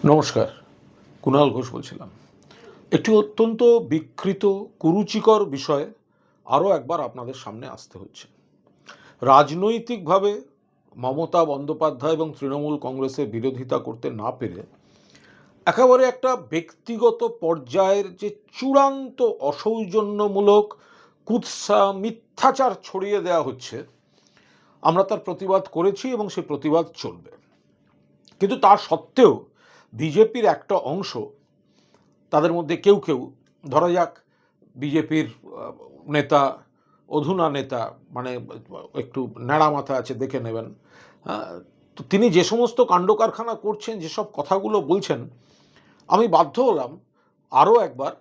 নমস্কার, কুণাল ঘোষ বলছিলাম। একটি অত্যন্ত বিকৃত কুরুচিকর বিষয়ে আরও একবার আপনাদের সামনে আসতে হচ্ছে। রাজনৈতিকভাবে মমতা বন্দ্যোপাধ্যায় এবং তৃণমূল কংগ্রেসের বিরোধিতা করতে না পেরে একেবারে একটা ব্যক্তিগত পর্যায়ের যে চূড়ান্ত অসৌজন্যমূলক কুৎসা মিথ্যাচার ছড়িয়ে দেওয়া হচ্ছে, আমরা তার প্রতিবাদ করেছি এবং সেই প্রতিবাদ চলবে। কিন্তু তা সত্ত্বেও বিজেপির একটা অংশ, তাদের মধ্যে কেউ কেউ, ধরা যাক বিজেপির নেতা, অধুনা নেতা, মানে একটু ন্যাড়া মাথা আছে, দেখে নেবেন, তো তিনি যে সমস্ত কাণ্ড কারখানা করছেন, যেসব কথাগুলো বলছেন, আমি বাধ্য হলাম আরও একবার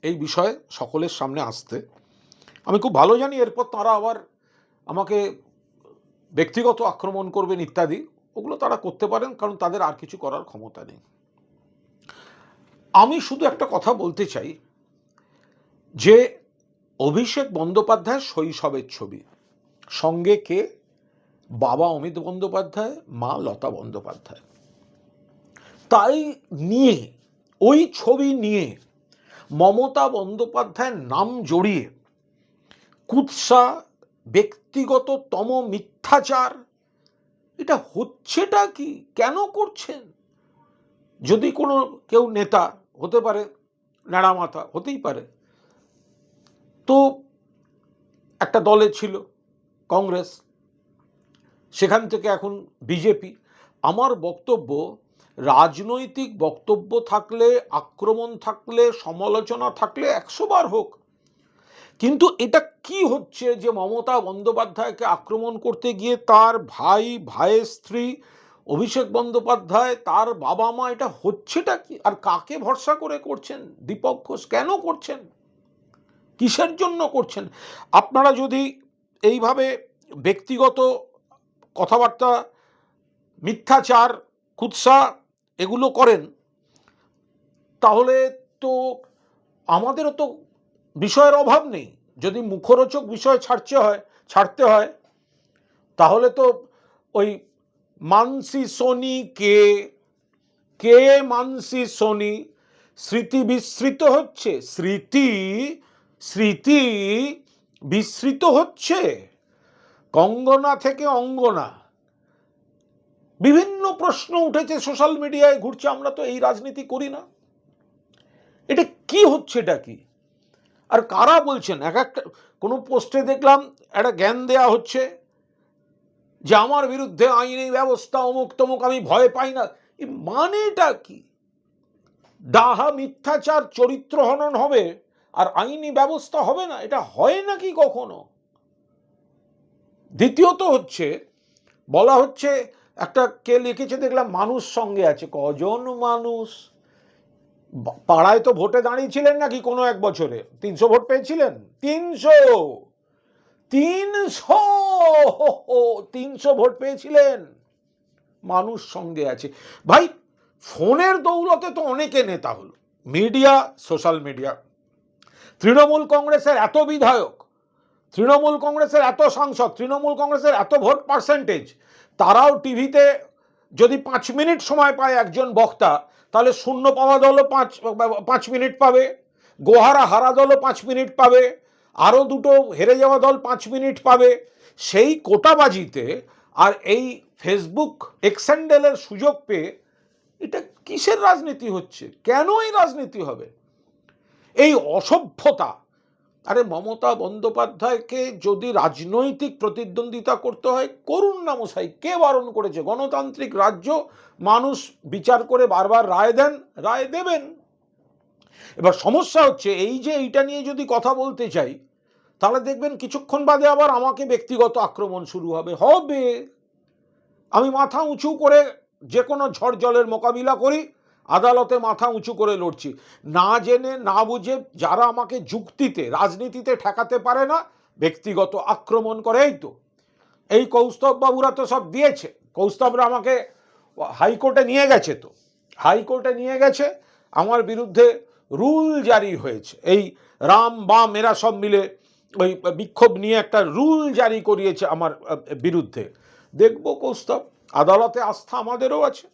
এই বিষয়ে সকলের সামনে আসতে। আমি খুব ভালো জানি এরপর তারা আবার আমাকে ব্যক্তিগত আক্রমণ করবেন ইত্যাদি। ওগুলো তারা করতে পারেন, কারণ তাদের আর কিছু করার ক্ষমতা নেই। আমি শুধু একটা কথা বলতে চাই যে অভিষেক বন্দ্যোপাধ্যায়ের শৈশবের ছবি, সঙ্গে কে? বাবা অমিত বন্দ্যোপাধ্যায়, মা লতা বন্দ্যোপাধ্যায়। তাই নিয়ে, ওই ছবি নিয়ে মমতা বন্দ্যোপাধ্যায়ের নাম জড়িয়ে কুৎসা, ব্যক্তিগততম মিথ্যাচার, এটা হচ্ছেটা কি? কেন করছেন? যদি কোনো কেউ নেতা হতে পারে, ন্যাড়া মাথা হতেই পারে, তো একটা দলে ছিল কংগ্রেস, সেখান থেকে এখন বিজেপি। আমার বক্তব্য, রাজনৈতিক বক্তব্য থাকলে, আক্রমণ থাকলে, সমালোচনা থাকলে 100 বার হোক, কিন্তু এটা কি হচ্ছে যে মমতা বন্দ্যোপাধ্যায়কে আক্রমণ করতে গিয়ে তার ভাই, ভাইয়ের স্ত্রী অভিষেক বন্দ্যোপাধ্যায়, তার বাবা মা, এটা হচ্ছেটা কি? আর কাকে ভরসা করে করছেন? দীপক ঘোষ কেন করছেন? কিসের জন্য করছেন? আপনারা যদি এইভাবে ব্যক্তিগত কথাবার্তা, মিথ্যাচার, কুৎসা এগুলো করেন, তাহলে তো আমাদেরও তো বিষয়ের অভাব নেই। যদি মুখরোচক বিষয় ছাড়তে হয়, তাহলে তো ওই মানসি সোনি কে মানসি সোনি, স্মৃতি বিস্মৃত হচ্ছে, স্মৃতি বিস্মৃত হচ্ছে, কঙ্গনা থেকে অঙ্গনা, বিভিন্ন প্রশ্ন উঠেছে, সোশ্যাল মিডিয়ায় ঘুরছে। আমরা তো এই রাজনীতি করি না। এটা কি হচ্ছে? এটা কি? আর কারা বলছেন? এক একটা কোনো পোস্টে দেখলাম একটা জ্ঞান দেয়া হচ্ছে যে আমার বিরুদ্ধে আইনি ব্যবস্থা, অমুক তমুক, আমি ভয় পাই না। এই মানেটা কি? ডাহা মিথ্যাচার, চরিত্র হনন হবে আর আইনি ব্যবস্থা হবে না? এটা হয় নাকি কখনো? দ্বিতীয়ত হচ্ছে, বলা হচ্ছে, একটা কে লিখেছে দেখলাম, মানুষ সঙ্গে আছে। কজন মানুষ? পাড়ায় তো ভোটে দাঁড়িয়েছিলেন নাকি কোনো এক বছরে? 300 ভোট পেয়েছিলেন? 300 ভোট পেয়েছিলেন। মানুষ সঙ্গে আছে। ভাই, ফোনের দৌলতে তো অনেকে নেতা হলো। মিডিয়া, সোশ্যাল মিডিয়া, তৃণমূল কংগ্রেসের এত বিধায়ক, তৃণমূল কংগ্রেসের এত সাংসদ, তৃণমূল কংগ্রেসের এত ভোট পার্সেন্টেজ, তারাও টিভিতে যদি 5 মিনিট সময় পায় একজন বক্তা, তাহলে শূন্য পাওয়া দলও 5 মিনিট পাবে, গোহারা হারা দলও 5 মিনিট পাবে, আরও দুটো হেরে যাওয়া দল 5 মিনিট পাবে। সেই কোটাবাজিতে আর এই ফেসবুক এক্সেন্ডেলের সুযোগ পেয়ে এটা কিসের রাজনীতি হচ্ছে? কেন এই রাজনীতি হবে? এই অসভ্যতা। আরে মমতা বন্দ্যোপাধ্যায়কে যদি রাজনৈতিক প্রতিদ্বন্দ্বিতা করতে হয়, করুন না মশাই, কে বারণ করেছে? গণতান্ত্রিক রাজ্য, মানুষ বিচার করে বারবার রায় দেন, রায় দেবেন। এবার সমস্যা হচ্ছে এই যে এইটা নিয়ে যদি কথা বলতে চাই, তাহলে দেখবেন কিছুক্ষণ বাদে আবার আমাকে ব্যক্তিগত আক্রমণ শুরু হবে। আমি মাথা উঁচু করে যে কোনো ঝড় জলের মোকাবিলা করি, আদালতে মাথা উঁচু করে লড়ছি। না জেনে না বুঝে যারা আমাকে যুক্তিতে, রাজনীতিতে ঠেকাতে পারে না, ব্যক্তিগত আক্রমণ করে। এই কৌস্তব বাবুরা তো সব দিয়েছে। কৌস্তবরা আমাকে হাইকোর্টে নিয়ে গেছে, তো হাইকোর্টে নিয়ে গেছে, আমার বিরুদ্ধে রুল জারি হয়েছে। এই রাম বাম এরা সব মিলে ওই বিক্ষোভ নিয়ে একটা রুল জারি করিয়েছে আমার বিরুদ্ধে। দেখব কৌস্তব, আদালতে আস্থা আমাদেরও আছে।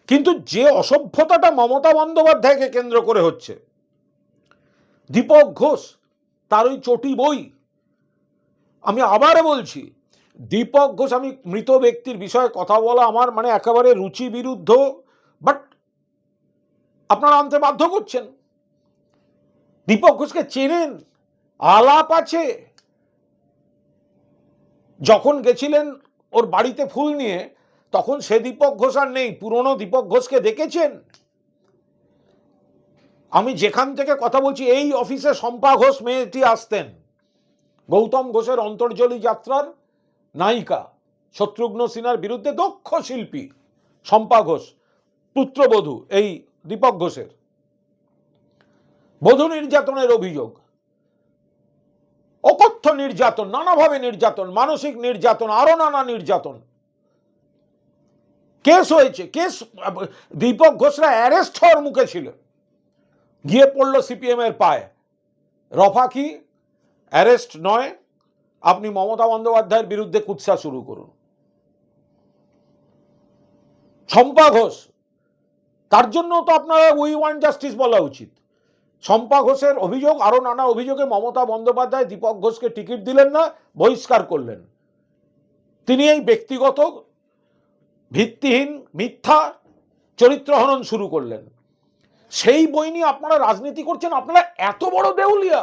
কিন্তু যে অসভ্যতাটা মমতা বন্দ্যোপাধ্যায়কে কেন্দ্র করে হচ্ছে, দীপক ঘোষ তার ওই চটি বই, আমি আবার বলছি, দীপক ঘোষ, আমি মৃত ব্যক্তির বিষয়ে কথা বলা আমার মানে একেবারে রুচি বিরুদ্ধ, বাট আপনারা আনতে বাধ্য করছেন। দীপক ঘোষকে চেনেন, আলাপ আছে। যখন গেছিলেন ওর বাড়িতে ফুল নিয়ে, তখন সে দীপক ঘোষ আর নেই, পুরনো দীপক ঘোষকে দেখেছেন। আমি যেখান থেকে কথা বলছি, এই অফিসে শম্পা ঘোষ মেয়েটি আসতেন, গৌতম ঘোষের অন্তর্জলি যাত্রার নায়িকা, শত্রুঘ্ন সিনহার বিরুদ্ধে দক্ষ শিল্পী শম্পা ঘোষ, পুত্রবধূ এই দীপক ঘোষের। বধূ নির্যাতনের অভিযোগ, অকথ্য নির্যাতন, নানাভাবে নির্যাতন, মানসিক নির্যাতন, আরো নানা নির্যাতন, কেস হয়েছে। কেস, দীপক ঘোষরা অ্যারেস্ট হওয়ার মুখে ছিল, গিয়ে পড়ল সিপিএম এর পায়ে। রফা কি অ্যারেস্ট নয়, আপনি মমতা বন্দ্যোপাধ্যায়ের বিরুদ্ধে কুৎসা শুরু করুন। শম্পা ঘোষ, তার জন্য তো আপনারা উই ওয়ান্ট জাস্টিস বলা উচিত। শম্পা ঘোষের অভিযোগ, আরো নানা অভিযোগে মমতা বন্দ্যোপাধ্যায় দীপক ঘোষকে টিকিট দিলেন না, বহিষ্কার করলেন। তিনি এই ব্যক্তিগত ভিত্তিহীন মিথ্যা চরিত্র হনন শুরু করলেন। সেই বই নিয়ে আপনারা রাজনীতি করছেন। আপনারা এত বড় দেউলিয়া,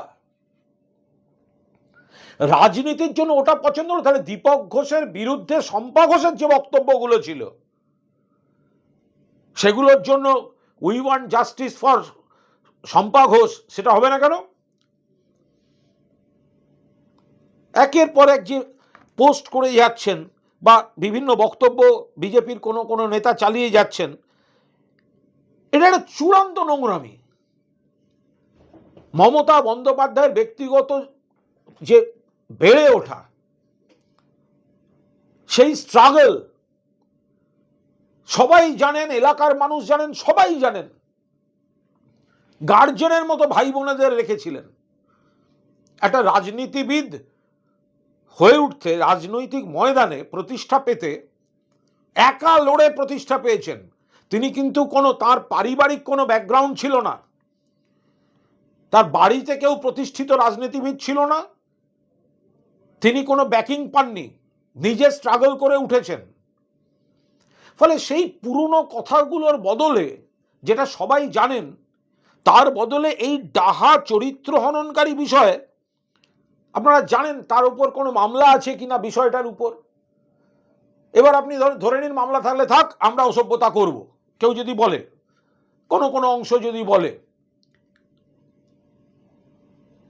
রাজনীতির জন্য ওটা পছন্দ হলো। তাহলে দীপক ঘোষের বিরুদ্ধে শম্পা ঘোষের যে বক্তব্যগুলো ছিল, সেগুলোর জন্য we want justice for Shampa Ghosh, সেটা হবে না কেন? একের পর এক যে পোস্ট করে যাচ্ছেন বা বিভিন্ন বক্তব্য বিজেপির কোনো কোনো নেতা চালিয়ে যাচ্ছেন, এটা একটা চূড়ান্ত নোংরামি। মমতা বন্দ্যোপাধ্যায়ের ব্যক্তিগত যে বেড়ে ওঠা, সেই স্ট্রাগল সবাই জানেন, এলাকার মানুষ জানেন, সবাই জানেন। গার্জেনের মতো ভাই বোনেদের রেখেছিলেন। একটা রাজনীতিবিদ হয়ে উঠতে, রাজনৈতিক ময়দানে প্রতিষ্ঠা পেতে একা লড়ে প্রতিষ্ঠা পেয়েছেন। তিনি কিন্তু কোনো, তার পারিবারিক কোনো ব্যাকগ্রাউন্ড ছিল না, তার বাড়িতে কেউ প্রতিষ্ঠিত রাজনীতিবিদ ছিল না, তিনি কোনো ব্যাকিং পাননি, নিজে স্ট্রাগল করে উঠেছেন। ফলে সেই পুরনো কথাগুলোর বদলে, যেটা সবাই জানেন, তার বদলে এই ডাহা চরিত্র হননকারী বিষয়ে আপনারা জানেন তার উপর কোনো মামলা আছে কিনা বিষয়টার উপর। এবার আপনি ধরে নিন মামলা থাকলে থাক, আমরা অসভ্যতা করব, কেউ যদি বলে, কোনো কোনো অংশ যদি বলে,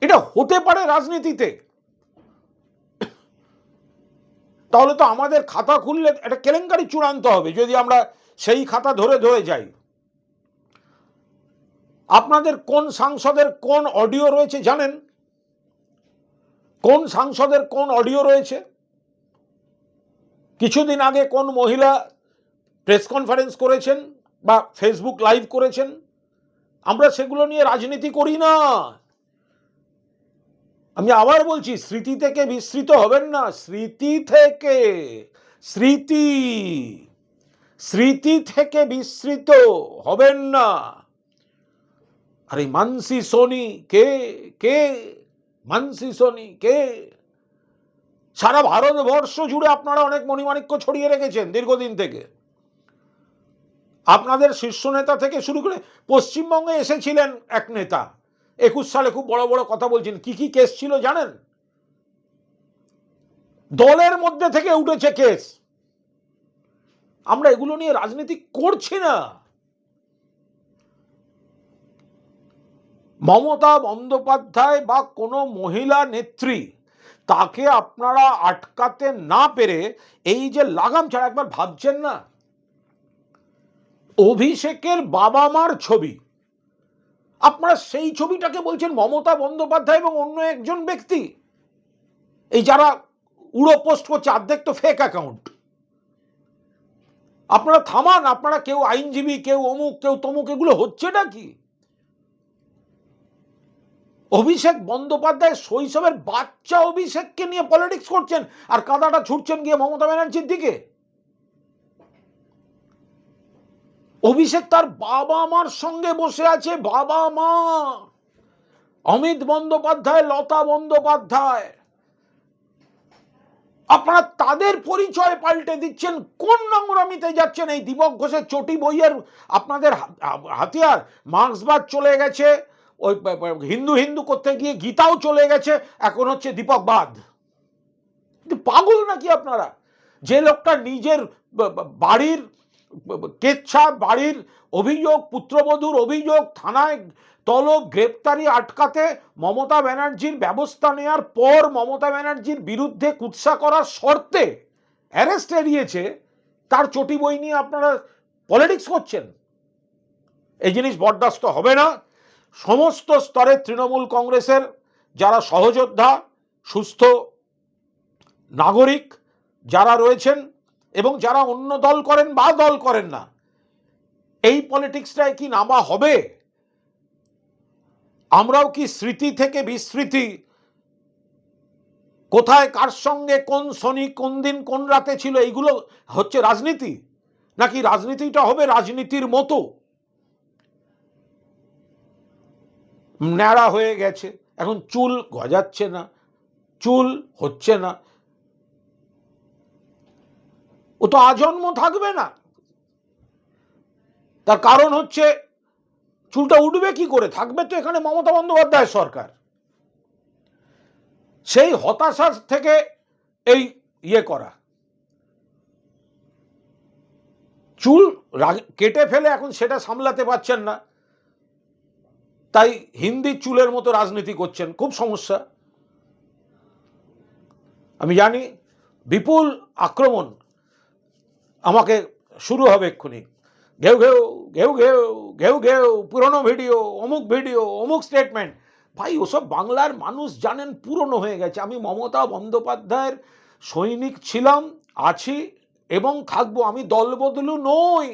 এটা হতে পারে রাজনীতিতে। তাহলে তো আমাদের খাতা খুললে একটা কেলেঙ্কারি চূড়ান্ত হবে যদি আমরা সেই খাতা ধরে ধরে যাই। আপনাদের কোন সাংসদের কোন অডিও রয়েছে জানেন? কোন সাংসদের কোন অডিও রয়েছে? কিছুদিন আগে কোন মহিলা প্রেস কনফারেন্স করেছেন বা ফেসবুক লাইভ করেছেন? আমরা সেগুলো নিয়ে রাজনীতি করি না। আমি আবার বলছি, স্মৃতি থেকে বিস্মৃত হবেন না। স্মৃতি থেকে বিস্মৃত হবেন না। আরে মানসি সোনি কে মানসি সোনি কে? সারা ভারতবর্ষ জুড়ে আপনারা অনেক মণিমাণিক্য ছড়িয়ে রেখেছেন দীর্ঘদিন থেকে। আপনাদের শীর্ষ নেতা থেকে শুরু করে পশ্চিমবঙ্গে এসেছিলেন এক নেতা, 21 সালে খুব বড় বড় কথা বলছেন। কি কি কেস ছিল জানেন? দলের মধ্যে থেকে উঠেছে কেস। আমরা এগুলো নিয়ে রাজনীতি করছি না। মমতা বন্দ্যোপাধ্যায় বা কোনো মহিলা নেত্রী, তাকে আপনারা আটকাতে না পেরে এই যে লাগাম ছাড়া, একবার ভাবছেন না? অভিষেকের বাবা মার ছবি, আপনারা সেই ছবিটাকে বলছেন মমতা বন্দ্যোপাধ্যায় এবং অন্য একজন ব্যক্তি। এই যারা উড়ো পোস্ট করছে, অর্ধেক তো ফেক অ্যাকাউন্ট। আপনারা থামান। আপনারা কেউ আইনজীবী, কেউ অমুক, কেউ তমুক, এগুলো হচ্ছেটা কি? অভিষেক বন্দ্যোপাধ্যায় শৈশবের বাচ্চা অভিষেককে নিয়ে পলিটিক্স করছেন আর কাদাটা ছুটছেন গিয়ে মমতা ব্যানার্জির দিকে। অভিষেক তার বাবা মার সঙ্গে বসে আছে, বাবা মা, অমিত বন্দ্যোপাধ্যায়, লতা বন্দ্যোপাধ্যায়। আপনারা তাদের পরিচয় পাল্টে দিচ্ছেন, কোন নোংরামিতে যাচ্ছেন? এই দীপক ঘোষের চটি বইয়ের আপনাদের হাতিয়ার, মার্ক্সবাদ চলে গেছে, ওই হিন্দু হিন্দু করতে গিয়ে গীতাও চলে গেছে, এখন হচ্ছে দীপকবাদ। পাগল নাকি আপনারা? যে লোকটা নিজের বাড়ির কেচ্ছা, বাড়ির অভিযোগ, পুত্রবধূর অভিযোগ, থানায় তলব, গ্রেপ্তারি আটকাতে মমতা ব্যানার্জির ব্যবস্থা নেওয়ার পর মমতা ব্যানার্জির বিরুদ্ধে কুৎসা করার শর্তে অ্যারেস্ট এড়িয়েছে, তার চটি বই নিয়ে আপনারা পলিটিক্স করছেন। এই জিনিস বরদাস্ত হবে না। সমস্ত স্তরে তৃণমূল কংগ্রেসের যারা সহযোদ্ধা, সুস্থ নাগরিক যারা রয়েছেন এবং যারা অন্য দল করেন বা দল করেন না, এই পলিটিক্সটায় কি নামা হবে? আমরাও কি স্মৃতি থেকে বিস্মৃতি, কোথায় কার সঙ্গে কোন শনি কোন দিন কোন রাতে ছিল, এইগুলো হচ্ছে রাজনীতি? নাকি রাজনীতিটা হবে রাজনীতির মতো? ন্যাড়া হয়ে গেছে, এখন চুল গজাচ্ছে না, চুল হচ্ছে না, ও তো আজন্ম থাকবে না। তার কারণ হচ্ছে চুলটা উঠবে কি করে? থাকবে তো এখানে মমতা বন্দ্যোপাধ্যায় সরকার। সেই হতাশা থেকে এই ইয়ে করা, চুল কেটে ফেলে এখন সেটা সামলাতে পারছেন না, তাই হিন্দি চুলের মতো রাজনীতি করছেন, খুব সমস্যা। আমি জানি বিপুল আক্রমণ আমাকে শুরু হবে এক্ষুনি, ঘেউ ঘেউ ঘেউ ঘেউ ঘেউ ঘেউ, পুরনো ভিডিও, অমুক স্টেটমেন্ট। ভাই ওসব বাংলার মানুষ জানেন পুরনো হয়ে গেছে। আমি মমতা বন্দ্যোপাধ্যায়ের সৈনিক ছিলাম, আছি এবং থাকবো। আমি দলবদলু নই।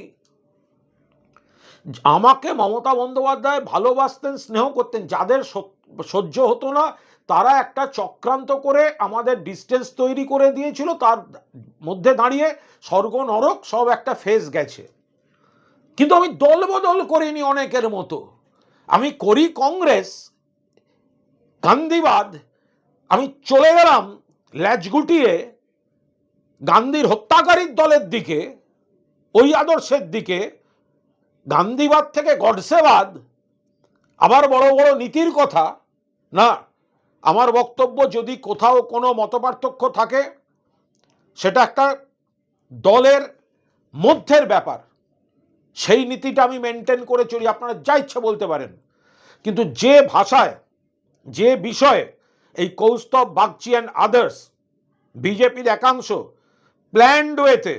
আমাকে মমতা বন্দ্যোপাধ্যায় ভালোবাসতেন, স্নেহ করতেন। যাদের সহ্য হতো না তারা একটা চক্রান্ত করে আমাদের ডিস্টেন্স তৈরি করে দিয়েছিল, তার মধ্যে দাঁড়িয়ে স্বর্গ নরক সব একটা ফেজ গেছে। কিন্তু আমি দলবদল করিনি অনেকের মতো। আমি করি কংগ্রেস, গান্ধীবাদ, আমি চলে গেলাম ল্যাজ গুটিয়ে গান্ধীর হত্যাকারীর দলের দিকে, ওই আদর্শের দিকে। গান্ধীবাদ থেকে গডসেবাদ, আবার বড় বড় নীতির কথা না। আমার বক্তব্য, যদি কোথাও কোনো মতপার্থক্য থাকে সেটা একটা দলের মধ্যের ব্যাপার, সেই নীতিটা আমি মেনটেন করে চলি। আপনারা যা ইচ্ছা বলতে পারেন, কিন্তু যে ভাষায়, যে বিষয়ে এই কৌস্তব বাগচি অ্যান্ড আদার্স, বিজেপির একাংশ প্ল্যান্ড ওয়েতে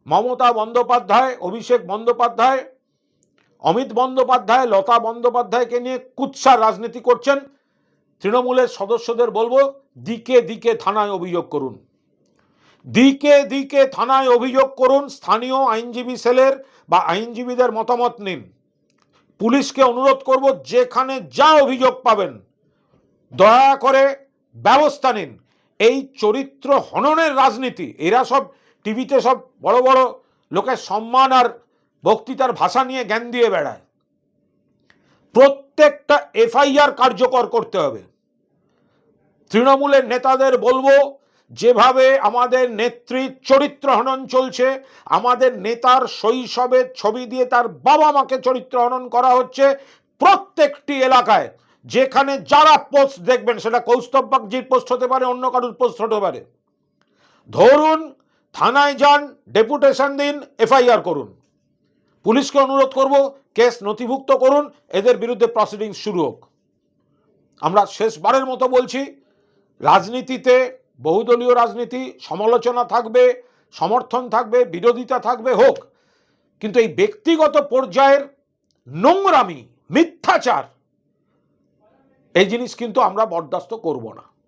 মমতা বন্দ্যোপাধ্যায়, অভিষেক বন্দ্যোপাধ্যায়, অমিত বন্দ্যোপাধ্যায়, লতা বন্দ্যোপাধ্যায়কে নিয়ে কুৎসার রাজনীতি করছেন, তৃণমূলের সদস্যদের বলবো দিকে দিকে থানায় অভিযোগ করুন, দিকে দিকে থানায় অভিযোগ করুন। স্থানীয় আইনজীবী সেলের বা আইনজীবীদের মতামত নিন। পুলিশকে অনুরোধ করব, যেখানে যা অভিযোগ পাবেন দয়া করে ব্যবস্থা নিন। এই চরিত্র হননের রাজনীতি, এরা সব টিভিতে সব বড় বড় লোকের সম্মান আর বক্তৃতার ভাষা নিয়ে জ্ঞান দিয়ে বেড়ায়। প্রত্যেকটা এফআইআর কার্যকর করতে হবে। তৃণমূলের নেতাদের বলবো, যেভাবে আমাদের নেত্রীর চরিত্র হনন চলছে, আমাদের নেতার শৈশবের ছবি দিয়ে তার বাবা মাকে চরিত্র হনন করা হচ্ছে, প্রত্যেকটি এলাকায় যেখানে যারা পোস্ট দেখবেন, সেটা কৌস্তব বাগচির পোস্ট হতে পারে, অন্য কারুর পোস্ট হতে পারে, ধরুন, থানায় যান, ডেপুটেশন দিন, এফআইআর করুন। পুলিশকে অনুরোধ করব, কেস নথিভুক্ত করুন, এদের বিরুদ্ধে প্রসিডিংস শুরু হোক। আমরা শেষবারের মতো বলছি, রাজনীতিতে বহুদলীয় রাজনীতি, সমালোচনা থাকবে, সমর্থন থাকবে, বিরোধিতা থাকবে, হোক, কিন্তু এই ব্যক্তিগত পর্যায়ের নোংরামি, মিথ্যাচার, এই জিনিস কিন্তু আমরা বরদাস্ত করব না।